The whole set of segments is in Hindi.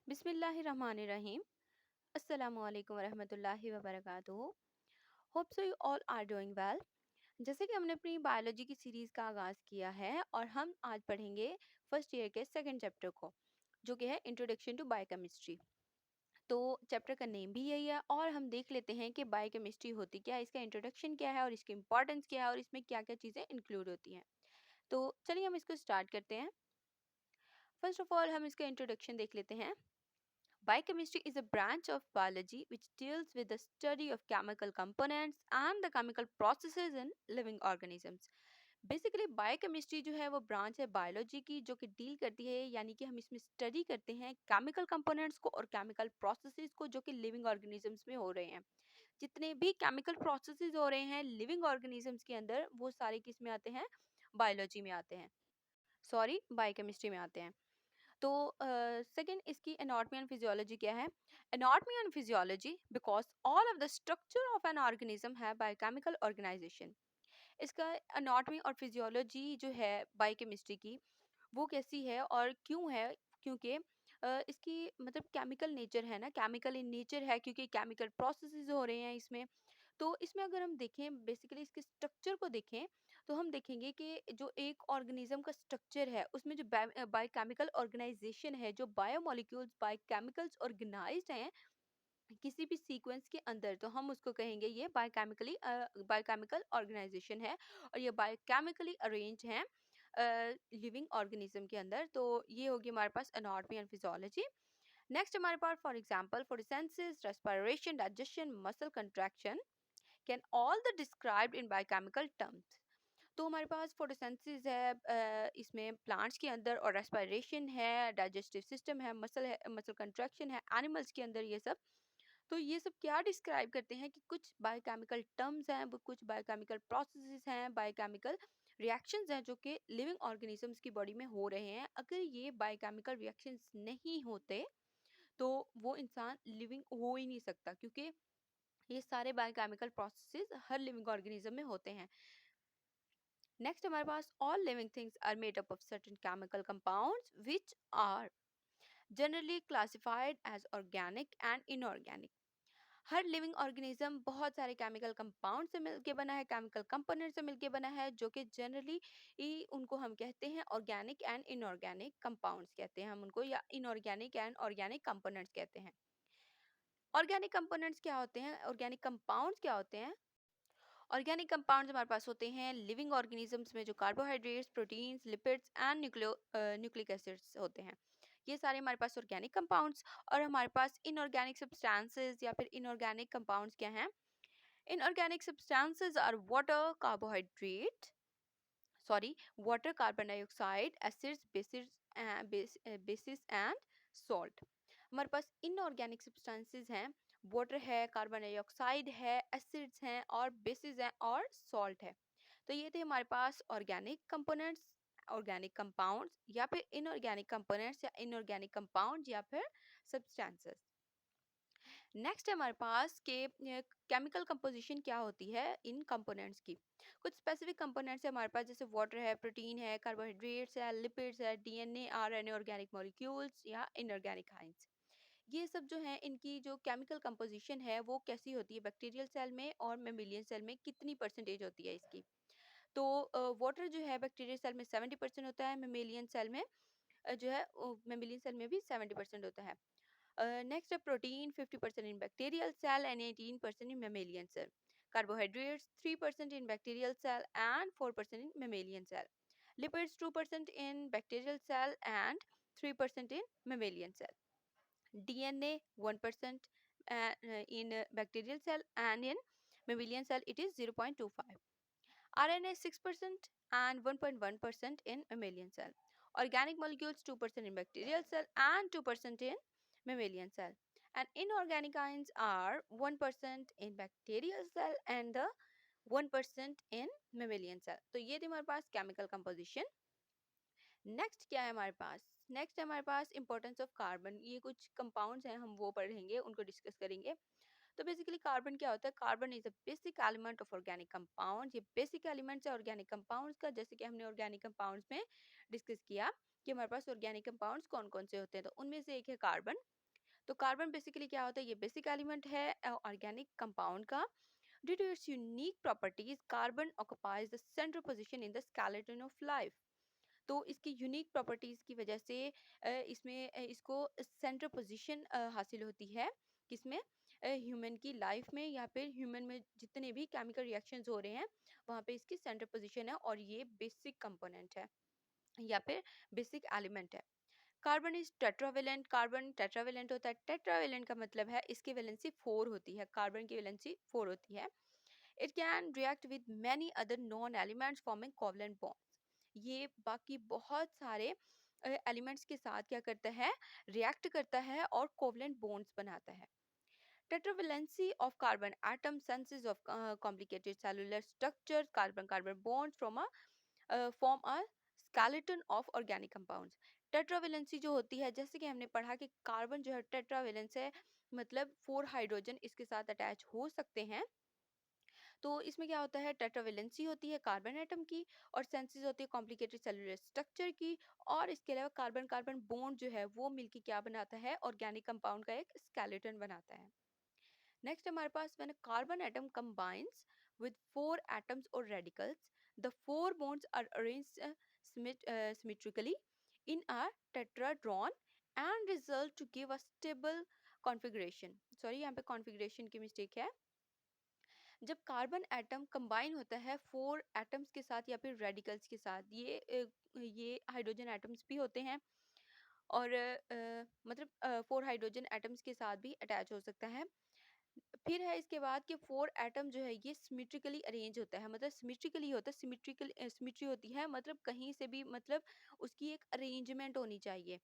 बिस्मिल्लाहिर्रहमानिर्रहीम। अस्सलामु अलैकुम वरहमतुल्लाहि वबरकातुहू। Hope so you all are doing well. जैसे कि हमने अपनी बायोलॉजी की सीरीज़ का आगाज़ किया है और हम आज पढ़ेंगे फर्स्ट ईयर के सेकंड चैप्टर को, जो कि है इंट्रोडक्शन टू बायोकेमिस्ट्री। तो चैप्टर का नेम भी यही है और हम देख लेते हैं कि बायोकेमिस्ट्री होती क्या है, इसका इंट्रोडक्शन क्या है और इसकी इंपॉर्टेंस क्या है और इसमें क्या क्या चीज़ें इंक्लूड होती हैं। तो चलिए हम इसको स्टार्ट करते हैं। फर्स्ट ऑफ ऑल हम इसका इंट्रोडक्शन देख लेते हैं। Biochemistry is a branch of biology which deals with the study of chemical components and the chemical processes in living organisms. Basically biochemistry जो है वो ब्रांच है बायोलॉजी की जो कि डील करती है, यानी कि हम इसमें स्टडी करते हैं केमिकल कंपोनेंट्स को और केमिकल प्रोसेसेस को जो कि लिविंग ऑर्गेनिजम्स में हो रहे हैं। जितने भी केमिकल प्रोसेसेस हो रहे हैं लिविंग ऑर्गेनिजम्स के अंदर, वो सारे किस में आते हैं? बायोलॉजी में आते हैं, सॉरी बायोकेमिस्ट्री में आते हैं। तो सेकंड इसकी एनाटॉमी एंड फिजियोलॉजी क्या है? Anatomy and physiology because all of the structure of an organism है बायोकेमिकल ऑर्गेनाइजेशन। इसका एनाटॉमी और फिजियोलॉजी जो है बायोकेमिस्ट्री की, वो कैसी है और क्यों है? क्योंकि इसकी मतलब केमिकल नेचर है ना, केमिकल इन नेचर है क्योंकि केमिकल प्रोसेसेस हो रहे हैं इसमें। तो इसमें अगर हम देखें बेसिकली इसके स्ट्रक्चर को देखें, तो हम देखेंगे कि जो एक ऑर्गेनिज्म का स्ट्रक्चर है उसमें जो बायोकेमिकल ऑर्गेनाइजेशन है, जो बायोमोलिक्यूल्स बायोकेमिकल्स ऑर्गेनाइज्ड हैं किसी भी सीक्वेंस के अंदर, तो हम उसको कहेंगे ये बायोकेमिकल ऑर्गेनाइजेशन है और ये बायोकेमिकली अरेंज हैं लिविंग ऑर्गेनिज्म के अंदर। तो ये होगी हमारे पास एनाटॉमी एंड फिजियोलॉजी। नेक्स्ट हमारे पास for example photosynthesis, respiration, digestion, muscle contraction can all the described in biochemical terms. तो हमारे पास फोटोसिंथेसिस है इसमें प्लांट्स के अंदर, और रेस्पिरेशन है, डाइजेस्टिव सिस्टम है, मसल कंट्रैक्शन है एनिमल्स के अंदर, ये सब। तो ये सब क्या डिस्क्राइब करते हैं कि कुछ बायोकेमिकल टर्म्स हैं, वो कुछ बायोकेमिकल प्रोसेसेस हैं, बायोकेमिकल रिएक्शंस हैं जो कि लिविंग ऑर्गेनिजम्स की बॉडी में हो रहे हैं। अगर ये बायोकेमिकल रिएक्शंस नहीं होते तो वो इंसान लिविंग हो ही नहीं सकता, क्योंकि ये सारे बायोकेमिकल प्रोसेसेस हर लिविंग ऑर्गेनिज्म में होते हैं। नेक्स्ट हमारे पास all living things are made up of certain chemical compounds which are generally classified as organic and inorganic. हर लिविंग ऑर्गेनिज्म बहुत सारे केमिकल कंपाउंड से मिलके बना है, केमिकल कंपोनेंट से मिलके बना है, जो कि जनरली उनको हम कहते हैं ऑर्गेनिक एंड इनऑर्गेनिक कंपाउंड्स कहते हैं हम उनको, या इनऑर्गेनिक एंड ऑर्गेनिक कंपोनेंट्स कहते हैं। ऑर्गेनिक कंपोनेंट्स क्या होते हैं? ऑर्गेनिक कंपाउंड्स क्या होते हैं? ऑर्गेनिक कंपाउंड्स हमारे पास होते हैं लिविंग ऑर्गेनिजम्स में जो carbohydrates, proteins, lipids and nucleic acids होते हैं। ये सारे हमारे पास ऑर्गेनिक कंपाउंड्स। और हमारे पास इनऑर्गेनिक सब्सटेंसेस या फिर इनऑर्गेनिक कंपाउंड्स क्या हैं? Inorganic substances are water, carbohydrate, sorry water, carbon dioxide, acids, bases and salt. हमारे पास इनऑर्गेनिक सब्सटेंसेस हैं, वाटर है, कार्बन डाइऑक्साइड है, एसिड्स हैं और बेसिस हैं और सॉल्ट है। तो ये थे हमारे पास ऑर्गेनिक कंपोनेंट्स, ऑर्गेनिक कंपाउंड्स या फिर इनऑर्गेनिक कंपोनेंट्स या इनऑर्गेनिक कंपाउंड या फिर सब्सटेंसेस। नेक्स्ट है हमारे पास के केमिकल कंपोजिशन क्या होती है इन कंपोनेंट्स की। कुछ स्पेसिफिक कंपोनेंट्स है हमारे पास, जैसे वाटर है, प्रोटीन है, कार्बोहाइड्रेट्स है, लिपिड्स है, डीएनए, आरएनए, ऑर्गेनिक मॉलिक्यूल्स या इनऑर्गेनिक आयंस। ये सब जो है इनकी जो केमिकल कंपोजिशन है वो कैसी होती है बैक्टीरियल सेल में और मेमिलियन सेल में, कितनी परसेंटेज होती है इसकी? तो वाटर जो है बैक्टीरियल सेल में 70% होता है, मेमिलियन सेल में जो है मेमिलियन सेल में भी 70% होता है। Next है protein 50% in bacterial cell and 18% in mammalian cell. Carbohydrates 3% in bacterial cell and 4% in mammalian cell. Lipids 2% in bacterial cell and 3% in mammalian cell. DNA 1% in bacterial cell and in mammalian cell it is 0.25. RNA 6% and 1.1% in mammalian cell. Organic molecules 2% in bacterial cell and 2% in mammalian cell. And inorganic ions are 1% in bacterial cell and the 1% in mammalian cell. तो ये थी हमारे पास chemical composition. नेक्स्ट क्या है हमारे पास? नेक्स्ट है हमारे पास इंपॉर्टेंस ऑफ कार्बन। ये कुछ कंपाउंड्स हैं, हम वो पढ़ेंगे, उनको डिस्कस करेंगे। तो बेसिकली कार्बन क्या होता है? Carbon is a basic element of organic compound. ये बेसिक एलिमेंट्स है ऑर्गेनिक कंपाउंड्स का, जैसे कि हमने ऑर्गेनिक कंपाउंड्स में डिस्कस किया कि हमारे पास ऑर्गेनिक कंपाउंड्स कौन कौन से होते हैं। तो उनमें से एक है कार्बन। तो कार्बन बेसिकली क्या होता है, ये बेसिक एलिमेंट है ऑर्गेनिक कंपाउंड का। Due to its unique properties carbon occupies the central position in the skeleton of life. तो इसकी यूनिक प्रॉपर्टीज की वजह से इसमें इसको सेंट्रल पोजीशन हासिल होती है, किसमें, ह्यूमन की लाइफ में, या फिर ह्यूमन में जितने भी केमिकल रिएक्शंस हो रहे हैं वहाँ पे इसकी सेंट्रल पोजीशन है, और ये बेसिक कंपोनेंट है या फिर बेसिक एलिमेंट है। Carbon is tetravalent. Carbon tetravalent होता है। टेट्रावेलेंट का मतलब है इसकी वैलेंसी 4 होती है, कार्बन की वैलेंसी 4 होती है। It can react with many other non elements forming covalent bonds. ये बाकी बहुत सारे एलिमेंट्स के साथ क्या करता है, रिएक्ट करता है और कोवलेंट बॉन्ड्स बनाता है। Tetravalency of carbon atom senses of complicated cellular structures, carbon-carbon bonds from a form a skeleton of organic compounds. Tetravalency जो होती है, जैसे कि हमने पढ़ा कि कार्बन जो है टेट्रावेलेंस है, मतलब 4 हाइड्रोजन इसके साथ अटैच हो सकते हैं। तो इसमें क्या होता है, टेट्रावेलेंसी होती है कार्बन एटम की, और सेंसेस होती है कॉम्प्लिकेटेड सेलुलर स्ट्रक्चर की, और इसके अलावा कार्बन कार्बन बॉन्ड जो है वो मिलके क्या बनाता है, ऑर्गेनिक कंपाउंड का एक स्केलेटन बनाता है। Next हमारे पास when a carbon atom combines with four atoms or radicals, the four bonds are arranged symmetrically in a tetrahedron and result to give a stable configuration. Sorry, यहाँ पे configuration की mistake है। जब कार्बन एटम कंबाइन होता है फोर एटम्स के साथ या फिर रेडिकल्स के साथ, ये हाइड्रोजन एटम्स भी होते हैं, और मतलब 4 हाइड्रोजन एटम्स के साथ भी अटैच हो सकता है। फिर है इसके बाद कि 4 एटम जो है ये सिमेट्रिकली अरेंज होता है, मतलब सिमेट्रिकली होता है, सिमेट्रिकल सिमेट्री होती है, मतलब कहीं से भी, मतलब उसकी एक अरेंजमेंट होनी चाहिए,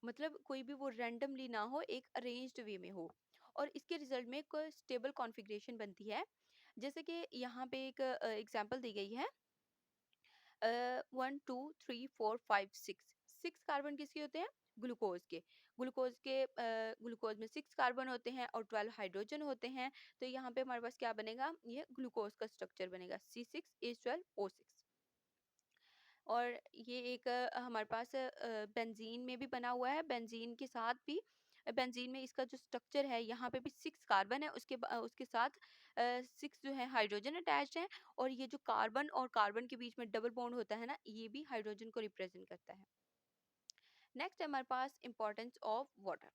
मतलब कोई भी वो रैंडमली ना हो, एक अरेंज्ड वे में हो, और इसके रिजल्ट में कोई स्टेबल कॉन्फ़िगरेशन बनती है। जैसे कि यहाँ पे एक एग्जांपल दी गई है, 1 2 3 4 5 6, 6 कार्बन किसके होते हैं, ग्लूकोज के। ग्लूकोज में 6 कार्बन होते हैं और 12 हाइड्रोजन होते हैं। तो यहाँ पे हमारे पास क्या बनेगा, ये ग्लूकोज का स्ट्रक्चर बनेगा C6H12O6। और ये एक हमारे पास बेंजीन में भी बना हुआ है। बेंजीन के साथ भी, बेंजीन में इसका जो स्ट्रक्चर है, यहाँ पे भी 6 कार्बन है, उसके साथ 6 जो है हाइड्रोजन अटैच्ड है, और ये जो कार्बन और कार्बन के बीच में डबल बॉन्ड होता है ना, ये भी हाइड्रोजन को रिप्रेजेंट करता है। नेक्स्ट हमारे पास इंपॉर्टेंस ऑफ वाटर।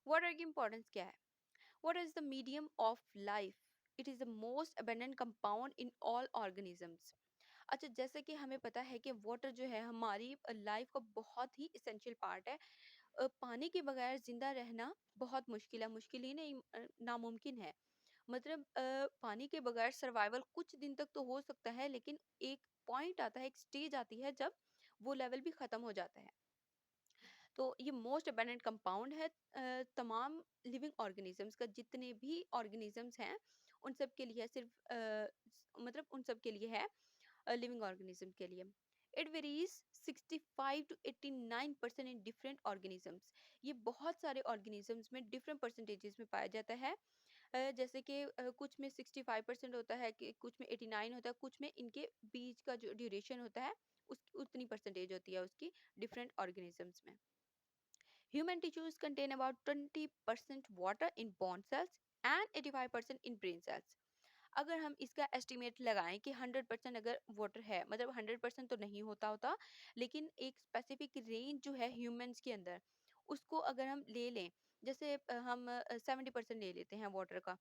वाटर की इंपॉर्टेंस क्या है? What is the medium of life? It is the most abundant compound in all organisms. अच्छा, जैसे कि हमें पता है कि वाटर जो है हमारी लाइफ का बहुत ही इसेंशियल पार्ट है। पानी के बगैर जिंदा रहना बहुत मुश्किल है, मुश्किल ही नहीं, नामुमकिन है। मतलब पानी के बगैर सर्वाइवल कुछ दिन तक तो हो सकता है, लेकिन एक पॉइंट आता है, एक स्टेज आती है जब वो लेवल भी खत्म हो जाता है। तो ये मोस्ट अबेंडेंट कंपाउंड है तमाम लिविंग ऑर्गेनिजम्स का, जितने भी ऑर्गेनिजम्स हैं उन सब के लिए है, सिर्फ मतलब उन सब के लिए है, लिविंग ऑर्गेनिज्म के लिए। It varies 65 to 89% in different organisms. ये बहुत सारे ऑर्गेनिजम्स में डिफरेंट परसेंटेजेस में पाया जाता है। जैसे कि कुछ में 65% होता है, कि कुछ में 89 होता है, कुछ में इनके बीच का जो ड्यूरेशन होता है उस उतनी परसेंटेज होती है उसकी, डिफरेंट ऑर्गेनिजम्स में। Human tissues contain about 20% water in bone cells and 85% in brain cells. अगर हम इसका एस्टिमेट लगाएं कि 100% अगर वाटर है, मतलब 100% तो नहीं होता, लेकिन एक स्पेसिफिक रेंज जो है ह्यूमंस के अंदर, उसको अगर हम ले लें, जैसे हम 70% ले लेते हैं वाटर का,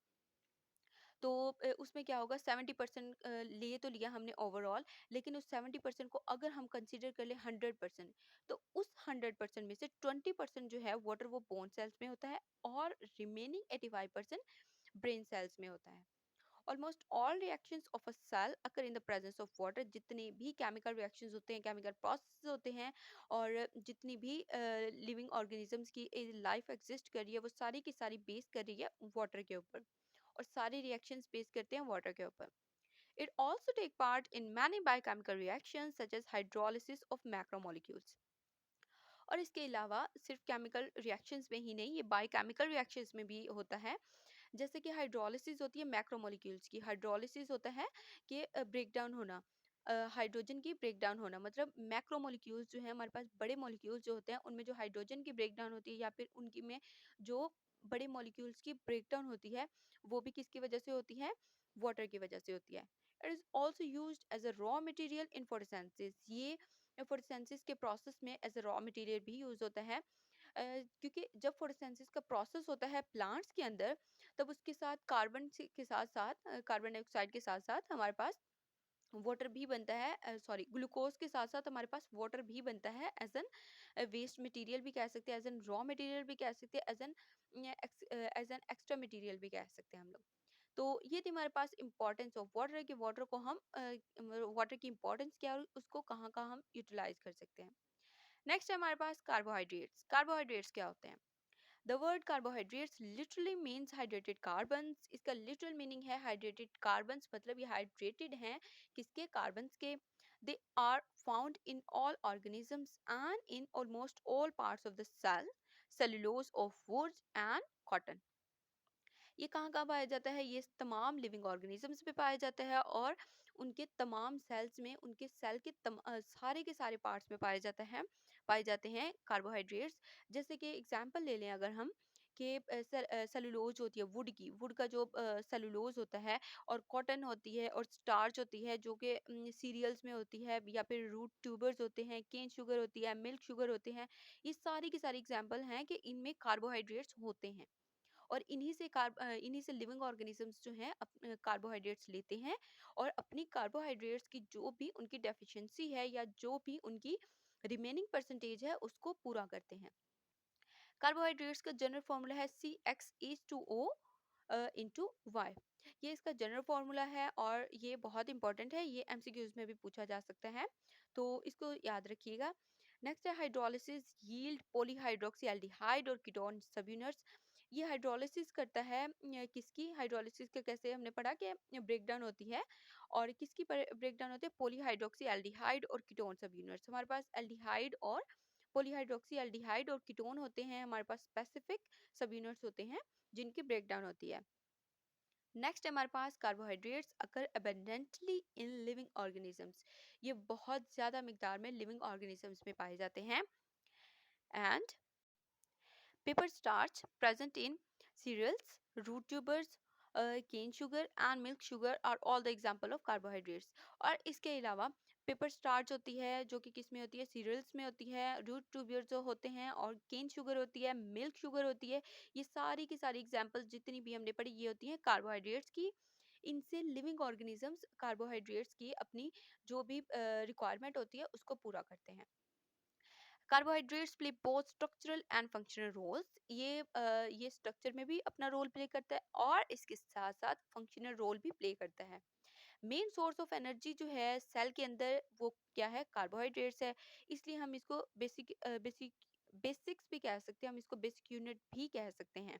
तो उसमें क्या होगा, 70% ले तो लिया हमने ओवरऑल, लेकिन उस 70% को अगर हम कंसीडर कर ले 100%, तो उस 100% में से 20% जो है वाटर वो बोन सेल्स में होता है, और रिमेनिंग 85% ब्रेन सेल्स में होता है। Almost all reactions of a cell occur in the presence of water. जितने भी केमिकल रिएक्शंस होते हैं, केमिकल प्रोसेस होते हैं, और जितनी भी लिविंग ऑर्गेनिजम्स की लाइफ एग्जिस्ट कर रही है, वो सारी की सारी बेस कर रही है वाटर के ऊपर, और सारी रिएक्शंस बेस करते हैं वाटर के ऊपर। It also take part in many biochemical reactions such as hydrolysis of macromolecules. और इसके अलावा सिर्फ केमिकल रिएक्शंस में ही नहीं, ये बायोकेमिकल रिएक्शंस में भी होता है। जैसे कि हाइड्रोलिसिस होती है मैक्रोमोलिक्यूल्स की, हाइड्रोलिसिस होता है कि ब्रेक डाउन होना, हाइड्रोजन की ब्रेक डाउन होना, मतलब मैक्रोमोलिक्यूल्स जो है हमारे पास, बड़े मॉलिक्यूल्स जो होते हैं उनमें जो हाइड्रोजन की ब्रेक डाउन होती है या फिर उनकी में जो बड़े मॉलिक्यूल्स की ब्रेक डाउन होती है, वो भी किसकी वजह से होती है? वाटर की वजह से होती है। It is also use as a raw material in photosynthesis, ये फोटोसिंथेसिस के प्रोसेस में एज अ रॉ मटेरियल भी यूज होता है। क्योंकि जब फोटोसिंथेसिस का प्रोसेस होता है प्लांट्स के अंदर, तब उसके साथ कार्बन के साथ साथ कार्बन डाइऑक्साइड के साथ साथ हमारे पास वाटर भी बनता है, सॉरी ग्लूकोज के साथ साथ हमारे पास वाटर भी बनता है एज एन वेस्ट मटेरियल भी कह सकते हैं, एज एन रॉ मटेरियल भी कह सकते हैं, एज एन एक्स्ट्रा मटेरियल भी कह सकते हैं हम लोग। तो ये थी हमारे पास इंपॉर्टेंस ऑफ वाटर, कि वाटर को हम वाटर की इंपॉर्टेंस क्या है और उसको कहाँ कहाँ हम यूटिलाइज कर सकते हैं। नेक्स्ट है हमारे पास कार्बोहाइड्रेट्स। कार्बोहाइड्रेट्स क्या होते हैं? The word carbohydrates literally means hydrated carbons. इसका लिटरल मीनिंग है हाइड्रेटेड कार्बन्स, मतलब ये हाइड्रेटेड हैं किसके? कार्बन्स के। They are found in all organisms and in almost all parts of the cell, cellulose of woods and cotton. ये कहाँ कहाँ पाया जाता है? ये तमाम लिविंग ऑर्गेनिजम्स पे पाया जाता है और उनके तमाम सेल्स में, उनके सेल के सारे के सारे पार्ट्स में पाए जाते हैं कार्बोहाइड्रेट्स। जैसे कि एग्जांपल ले लें अगर हम, कि सेलुलोज होती है वुड की, वुड का जो सेलुलोज होता है, और कॉटन होती है, और स्टार्च होती है जो कि सीरियल्स में होती है, या फिर रूट ट्यूबर्स होते हैं, केन शुगर होती है, मिल्क शुगर होते हैं। ये सारी की सारी एग्जांपल हैं कि इनमें कार्बोहाइड्रेट्स होते हैं, और इन्हीं से लिविंग ऑर्गेनिजम्स जो हैं कार्बोहाइड्रेट्स लेते हैं, और अपनी कार्बोहाइड्रेट्स की जो भी उनकी डेफिशिएंसी है या जो भी उनकी रिमेनिंग परसेंटेज है उसको पूरा करते हैं। कार्बोहाइड्रेट्स का जनरल फॉर्मूला है CxH2O इंटू वाई। ये इसका जनरल फॉर्मूला है और ये बहुत इंपॉर्टेंट है, ये एमसीक्यूज में भी पूछा जा सकता है, तो इसको याद रखिएगा। नेक्स्ट है हाइड्रोलिसिस यील्ड पॉलीहाइड्रोक्सी एल्डिहाइड और कीटोन सबयूनिट्स। ये हाइड्रोलिसिस करता है किसकी? हाइड्रोलिसिस का कैसे हमने पढ़ा कि ब्रेक डाउन होती है, और किसकी ब्रेक डाउन होती है? पॉलीहाइड्रोक्सी एल्डिहाइड और कीटोन सबयूनिट्स। हमारे पास एल्डिहाइड और पॉलीहाइड्रोक्सी एल्डिहाइड और कीटोन होते हैं, हमारे पास स्पेसिफिक सब यूनिट्स होते हैं जिनकी ब्रेकडाउन होती है। नेक्स्ट हमारे पास carbohydrates occur abundantly in living organisms. ये बहुत ज़्यादा मिकदार में लिविंग ऑर्गेनिजम्स में पाए जाते हैं। And paper starch present in cereals, root tubers, cane sugar and milk sugar are all the example of carbohydrates। और इसके अलावा पेपर स्टार्च होती है जो कि किस में होती है? सीरियल्स में होती है, रूट ट्यूबर्स जो होते हैं, और केन शुगर होती है, मिल्क शुगर होती है। ये सारी की सारी एग्जांपल्स जितनी भी हमने पढ़ी ये होती हैं कार्बोहाइड्रेट्स की। इनसे लिविंग ऑर्गेनिजम्स कार्बोहाइड्रेट्स की अपनी जो भी रिक्वायरमेंट होती है उसको पूरा करते हैं। Carbohydrates play both structural and functional roles. ये स्ट्रक्चर में भी अपना रोल प्ले करता है और इसके साथ साथ फंक्शनल रोल भी प्ले करता है। मेन सोर्स ऑफ एनर्जी जो है सेल के अंदर वो क्या है? कार्बोहाइड्रेट्स है। इसलिए हम इसको बेसिक्स भी कह सकते हैं, हम इसको बेसिक यूनिट भी कह सकते हैं।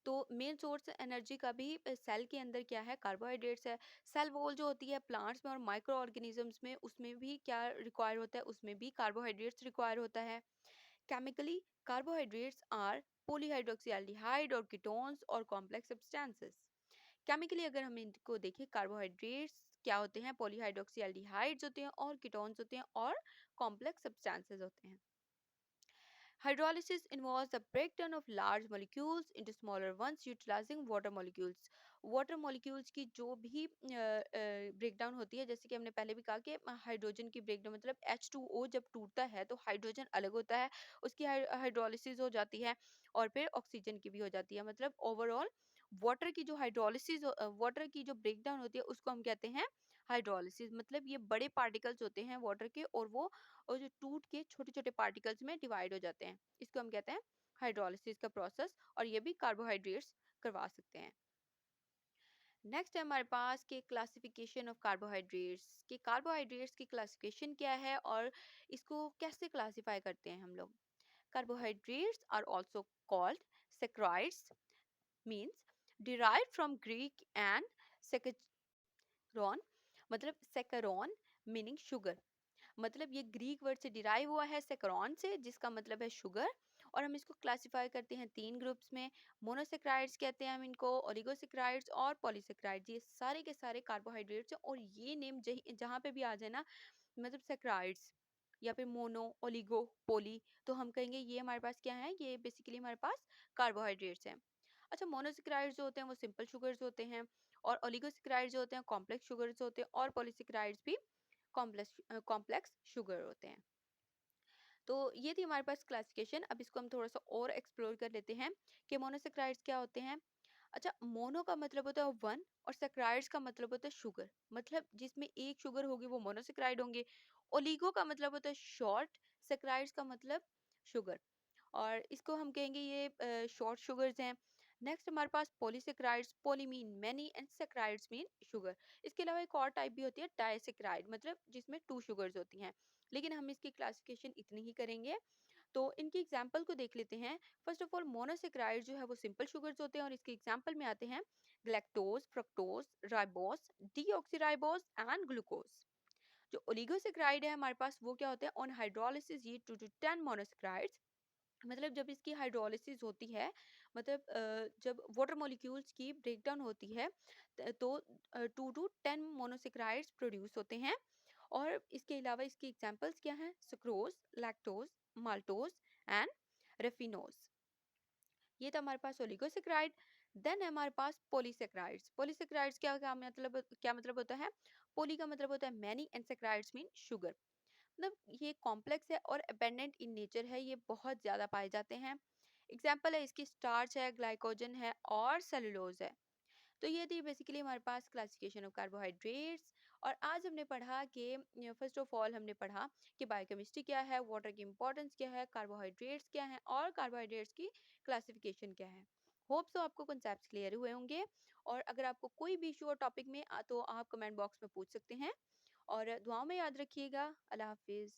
तो मेन सोर्स एनर्जी का भी सेल के अंदर क्या है? कार्बोहाइड्रेट्स है। सेल वॉल जो होती है प्लांट्स में और माइक्रो ऑर्गेनिजम्स में, उसमें भी क्या रिक्वायर होता है? उसमें भी कार्बोहाइड्रेट्स रिक्वायर होता है। केमिकली कार्बोहाइड्रेट्स आर पॉलीहाइड्रोक्सीएल्डिहाइड और कीटोन्स और कॉम्प्लेक्स सब्सटेंसेस। केमिकली अगर हम इनको देखें, कार्बोहाइड्रेट्स क्या होते हैं? पॉलीहाइड्रोक्सीएल्डिहाइड्स होते हैं और कीटोन्स होते हैं और कॉम्प्लेक्स सब्सटेंसेस होते हैं। Hydrolysis involves the breakdown of large molecules into smaller ones utilizing water molecules. Water molecules की जो भी ब्रेकडाउन होती है, जैसे कि हमने पहले भी कहा कि हाइड्रोजन की ब्रेकडाउन मतलब H2O जब टूटता है तो हाइड्रोजन अलग होता है, उसकी हाइड्रोलिसिस हो जाती है, और फिर ऑक्सीजन की भी हो जाती है। मतलब ओवरऑल वाटर की जो हाइड्रोलिसिस, वाटर की जो ब्रेकडाउन होती है उसको हम कहते हैं हाइड्रोलिसिस। मतलब ये बड़े पार्टिकल्स होते हैं वाटर के, और जो टूट के छोटे छोटे पार्टिकल्स में डिवाइड हो जाते हैं, इसको हम कहते हैं हाइड्रोलिसिस का प्रोसेस, और ये भी कार्बोहाइड्रेट्स करवा सकते हैं। नेक्स्ट है हमारे पास के क्लासिफिकेशन ऑफ कार्बोहाइड्रेट्स, के कार्बोहाइड्रेट्स की क्लासिफिकेशन क्या है और इसको कैसे क्लासिफाई करते हैं हम लोग। Carbohydrates are also called saccharides, means derived from Greek and saccharon, मतलब सैकरॉन मीनिंग शुगर। मतलब ये ग्रीक वर्ड से डिराइव हुआ है सेकरॉन से, जिसका मतलब है शुगर, और हम इसको क्लासिफाई करते हैं 3 ग्रुप्स में। मोनोसेक्राइड्स कहते हैं हम इनको, ओलिगोसेक्राइड्स और पॉलीसेक्राइड्स। ये सारे के सारे कार्बोहाइड्रेट्स हैं, और ये नेम जहाँ पे भी आ जाए ना, मतलब सेक्राइड्स या फिर मोनो, ओलिगो, पोली, तो हम कहेंगे ये हमारे पास क्या है, ये बेसिकली हमारे पास कार्बोहाइड्रेट्स हैं। अच्छा, मोनोसेक्राइड्स जो होते हैं वो सिंपल शुगर्स होते हैं, और ओलिगोसेक्राइड्स जो होते हैं कॉम्प्लेक्स शुगर्स होते हैं, और पॉलीसेक्राइड्स भी कॉम्प्लेक्स कॉम्प्लेक्स शुगर होते हैं। तो ये थी हमारे पास क्लासिफिकेशन। अब इसको हम थोड़ा सा और एक्सप्लोर कर लेते हैं कि मोनोसेक्राइड्स क्या होते हैं। अच्छा, मोनो का मतलब होता है वन, और सेक्राइड्स का मतलब होता है शुगर, मतलब जिसमें एक शुगर होगी वो मोनोसेक्राइड होंगे। ओलिगो का मतलब होता है शॉर्ट, सेक्राइड्स का मतलब शुगर, और इसको हम कहेंगे ये शॉर्ट शुगर्स हैं। नेक्स्ट हमारे पास polysaccharides, poly mean many and saccharides mean sugar. इसके अलावा एक और टाइप भी होती है डाइसेक्राइड, मतलब जिसमें टू शुगर्स होती हैं, लेकिन हम इसकी क्लासिफिकेशन इतनी ही करेंगे। तो इनकी एग्जाम्पल को देख लेते हैं। फर्स्ट ऑफ ऑल, मोनोसेक्राइड जो है वो सिंपल शुगर्स होते हैं, और इसके एग्जाम्पल में आते हैं galactose, fructose, ribose, deoxyribose and glucose. जो ओलिगोसेक्राइड है हमारे पास, वो क्या होते हैं, ऑन हाइड्रोलिसिस ये 2 to 10 मोनोसेक्राइड्स, मतलब जब इसकी हाइड्रोलिसिस होती है, मतलब जब वाटर मॉलिक्यूल्स की ब्रेकडाउन होती है, तो 2 to 10 मोनोसेक्राइड्स प्रोड्यूस होते हैं। और इसके अलावा इसकी एग्जांपल्स क्या हैं, sucrose, lactose, maltose and raffinose. ये था हमारे पास ओलिगोसेक्राइड। देन है हमारे पास पॉलीसेक्राइड्स। पॉलीसेक्राइड्स क्या मतलब होता है। पोली का मतलब होता है many, and saccharides mean sugar. मतलब ये कॉम्प्लेक्स है और अबेंडेंट इन नेचर है, ये बहुत ज़्यादा पाए जाते हैं। एग्जाम्पल है इसकी स्टार्च है, ग्लाइकोजन है और सेलुलोज है। तो ये थी बेसिकली हमारे पास क्लासिफिकेशन ऑफ कार्बोहाइड्रेट्स। और आज हमने पढ़ा कि फर्स्ट ऑफ ऑल हमने पढ़ा कि बायोकेमिस्ट्री क्या है, वाटर की इंपॉर्टेंस क्या है, कार्बोहाइड्रेट्स क्या है, और कार्बोहाइड्रेट्स की क्लासिफिकेशन क्या है। होप सो आपको कॉन्सेप्ट्स क्लियर हुए होंगे। और अगर आपको कोई भी इशू और टॉपिक में तो आप कमेंट बॉक्स में पूछ सकते हैं। और दुआओं में याद रखिएगा। अल्लाह हाफिज़।